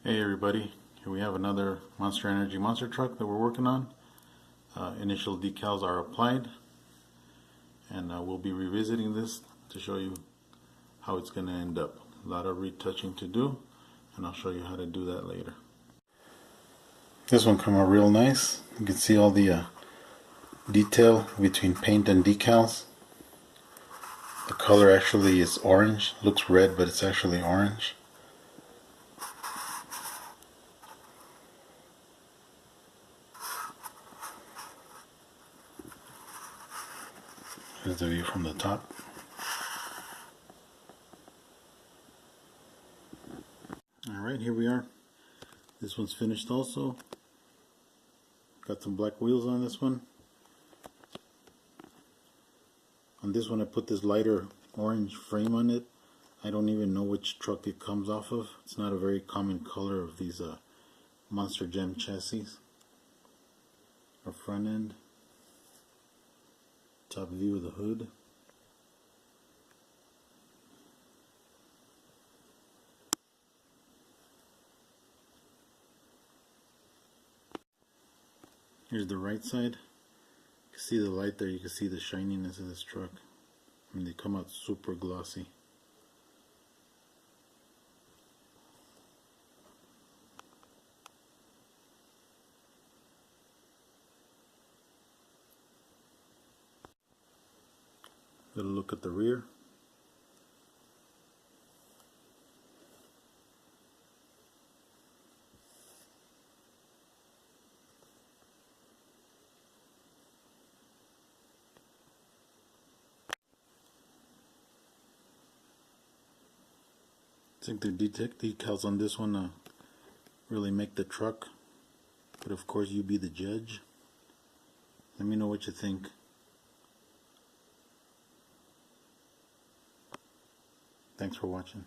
Hey everybody, here we have another Monster Energy monster truck that we're working on. Initial decals are applied, and we'll be revisiting this to show you how it's going to end up. A lot of retouching to do, and I'll show you how to do that later. This one came out real nice. You can see all the detail between paint and decals. The color actually is orange. Looks red, but it's actually orange. Here's the view from the top. Alright, here we are. This one's finished also. Got some black wheels on this one. On this one I put this lighter orange frame on it. I don't even know which truck it comes off of. It's not a very common color of these Monster Jam chassis. Our front end. Top view of the hood. Here's the right side. You can see the light there, you can see the shininess of this truck. I mean, they come out super glossy. Little look at the rear. I think the decals on this one really make the truck, but of course you be the judge. Let me know what you think. Thanks for watching.